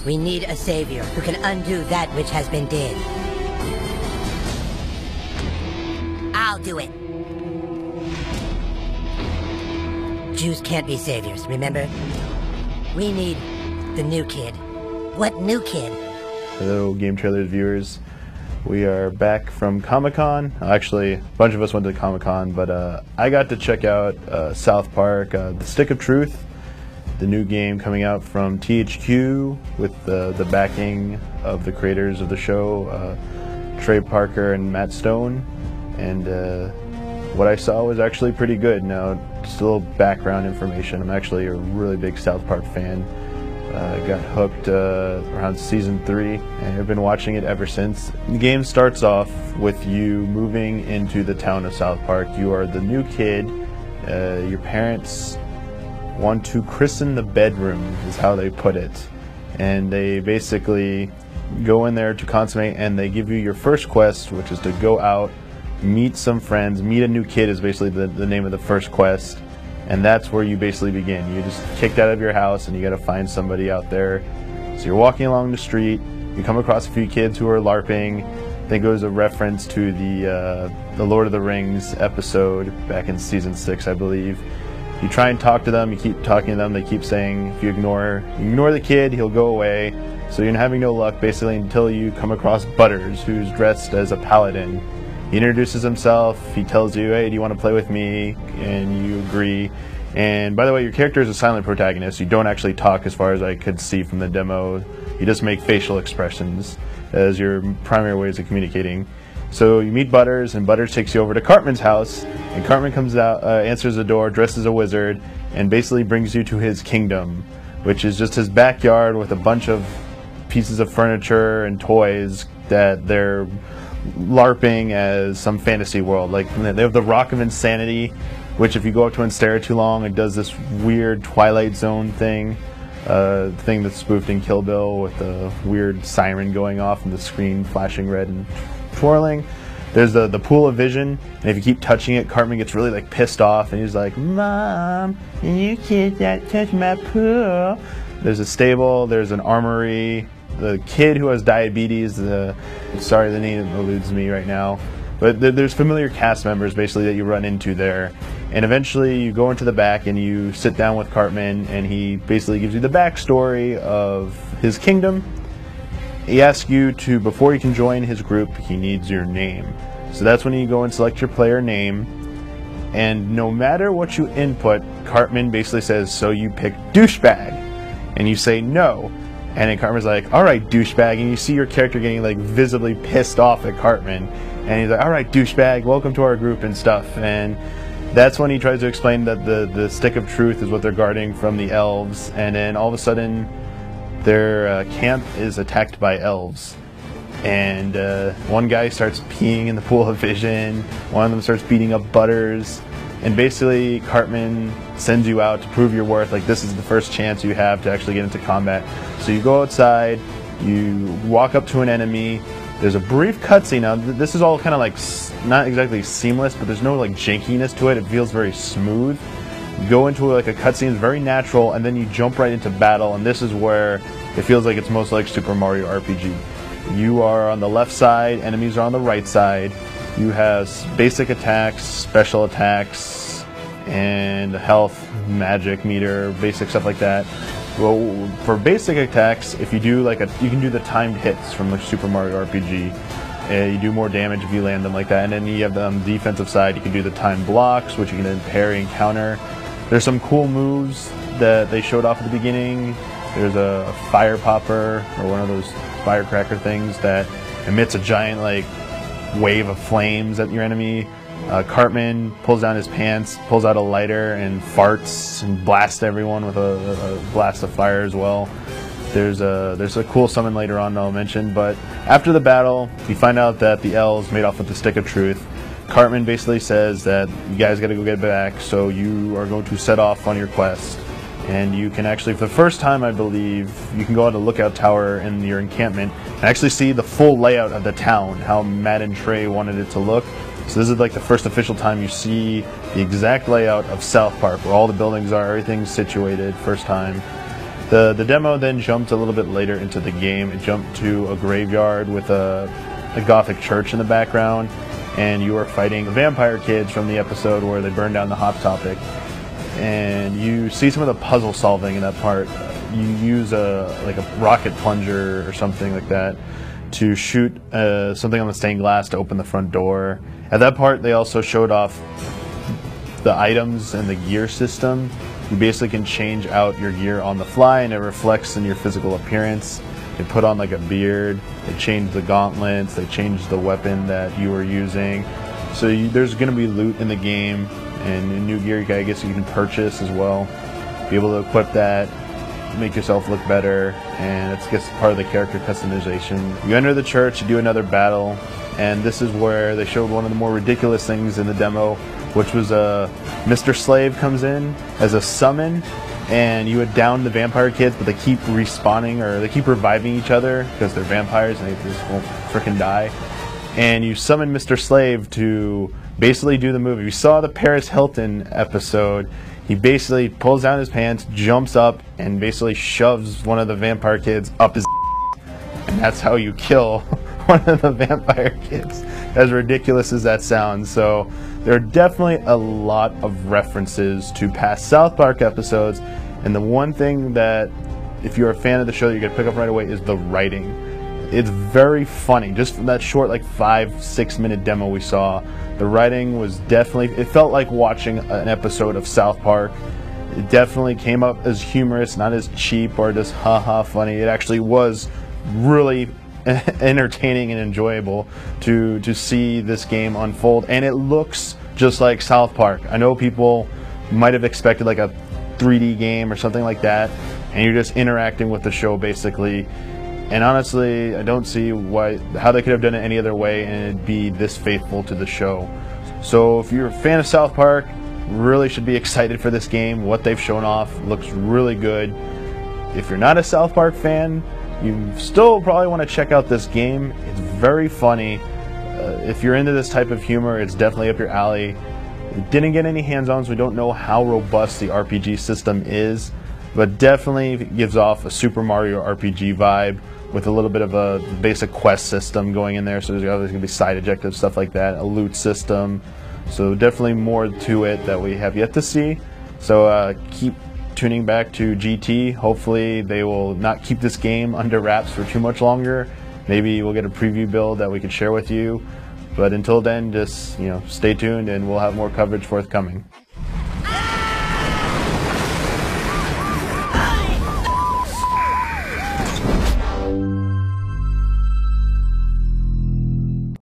We need a savior who can undo that which has been did. I'll do it. Jews can't be saviors, remember? We need the new kid. What new kid? Hello, Game Trailers viewers. We are back from Comic-Con. Actually, a bunch of us went to Comic-Con, but I got to check out South Park, The Stick of Truth, the new game coming out from THQ with the backing of the creators of the show, Trey Parker and Matt Stone. And what I saw was actually pretty good. Now, just a little background information. I'm actually a really big South Park fan. Got hooked around season 3 and I've been watching it ever since. The game starts off with you moving into the town of South Park. You are the new kid. Your parents want to christen the bedroom, is how they put it. And they basically go in there to consummate, and they give you your first quest, which is to go out, meet some friends, meet a new kid is basically the name of the first quest. And that's where you basically begin. You're just kicked out of your house and you gotta find somebody out there. So you're walking along the street, you come across a few kids who are LARPing. I think it was a reference to the Lord of the Rings episode back in season 6, I believe. You try and talk to them, you keep talking to them, they keep saying if you ignore the kid, he'll go away. So you're having no luck basically until you come across Butters, who's dressed as a paladin. He introduces himself, he tells you, hey, do you want to play with me? And you agree. And by the way, your character is a silent protagonist. You don't actually talk as far as I could see from the demo. You just make facial expressions as your primary ways of communicating. So you meet Butters, and Butters takes you over to Cartman's house. And Cartman comes out, answers the door, dressed as a wizard, and basically brings you to his kingdom, which is just his backyard with a bunch of pieces of furniture and toys that they're LARPing as some fantasy world. Like, they have the Rock of Insanity, which if you go up to and stare too long, it does this weird Twilight Zone thing that's spoofed in Kill Bill with the weird siren going off and the screen flashing red and twirling. There's the Pool of Vision, and if you keep touching it, Cartman gets really like pissed off and he's like, Mom, you kids that touch my pool. There's a stable, there's an armory. The kid who has diabetes, sorry, the name eludes me right now, but there's familiar cast members basically that you run into there. And eventually you go into the back and you sit down with Cartman, and he basically gives you the backstory of his kingdom. He asks you to, before you can join his group, he needs your name. So that's when you go and select your player name, and no matter what you input, Cartman basically says, so you pick douchebag, and you say no. And then Cartman's like, alright, douchebag, and you see your character getting like visibly pissed off at Cartman. And he's like, alright, douchebag, welcome to our group and stuff. And that's when he tries to explain that the Stick of Truth is what they're guarding from the elves. And then all of a sudden, their camp is attacked by elves. And one guy starts peeing in the Pool of Vision, one of them starts beating up Butters. And basically, Cartman sends you out to prove your worth. Like, this is the first chance you have to actually get into combat. So you go outside, you walk up to an enemy. There's a brief cutscene. Now, this is all kind of like not exactly seamless, but there's no like jankiness to it. It feels very smooth. You go into like a cutscene, it's very natural, and then you jump right into battle. And this is where it feels like it's most like Super Mario RPG. You are on the left side, enemies are on the right side. You have basic attacks, special attacks, and health, magic meter, basic stuff like that. Well, for basic attacks, if you do like you can do the timed hits from the Super Mario RPG. You do more damage if you land them like that. And then you have the defensive side, you can do the timed blocks, which you can then parry and counter. There's some cool moves that they showed off at the beginning. There's a fire popper, or one of those firecracker things that emits a giant like wave of flames at your enemy. Cartman pulls down his pants, pulls out a lighter, and farts and blasts everyone with a blast of fire as well. There's a cool summon later on that I'll mention, but after the battle, you find out that the elves made off with the Stick of Truth. Cartman basically says that you guys gotta go get it back, so you are going to set off on your quest. And you can actually, for the first time I believe, you can go on a lookout tower in your encampment and actually see the full layout of the town, how Matt and Trey wanted it to look. So this is like the first official time you see the exact layout of South Park, where all the buildings are, everything's situated, first time. The demo then jumped a little bit later into the game. It jumped to a graveyard with a Gothic church in the background, and you were fighting the vampire kids from the episode where they burned down the Hot Topic. And you see some of the puzzle solving in that part. You use like a rocket plunger or something like that to shoot something on the stained glass to open the front door. At that part, they also showed off the items and the gear system. You basically can change out your gear on the fly, and it reflects in your physical appearance. They put on like a beard, they changed the gauntlets, they changed the weapon that you were using. So there's going to be loot in the game, and new gear I guess you can purchase as well. Be able to equip that, make yourself look better, and it's just part of the character customization. You enter the church, you do another battle, and this is where they showed one of the more ridiculous things in the demo, which was Mr. Slave comes in as a summon, and you would down the vampire kids, but they keep respawning, or they keep reviving each other because they're vampires and they just won't frickin' die. And you summon Mr. Slave to basically do the move. If you saw the Paris Hilton episode, he basically pulls down his pants, jumps up, and basically shoves one of the vampire kids up his and that's how you kill one of the vampire kids, as ridiculous as that sounds. So there are definitely a lot of references to past South Park episodes, and the one thing that, if you're a fan of the show, that you're going to pick up right away is the writing. It's very funny. Just from that short, like 5-6 minute demo we saw, the writing was definitely, it felt like watching an episode of South Park. It definitely came up as humorous, not as cheap or just haha funny. It actually was really entertaining and enjoyable to see this game unfold, and it looks just like South Park. I know people might have expected like a 3D game or something like that, and you're just interacting with the show basically. And honestly, I don't see how they could have done it any other way and it'd be this faithful to the show. So if you're a fan of South Park, really should be excited for this game. What they've shown off looks really good. If you're not a South Park fan, you still probably want to check out this game. It's very funny. If you're into this type of humor, it's definitely up your alley. It didn't get any hands-ons. We don't know how robust the RPG system is, but definitely gives off a Super Mario RPG vibe with a little bit of a basic quest system going in there. So there's going to be side objectives, stuff like that, a loot system. So definitely more to it that we have yet to see. So keep tuning back to GT. Hopefully they will not keep this game under wraps for too much longer. Maybe we'll get a preview build that we can share with you. But until then, just stay tuned and we'll have more coverage forthcoming.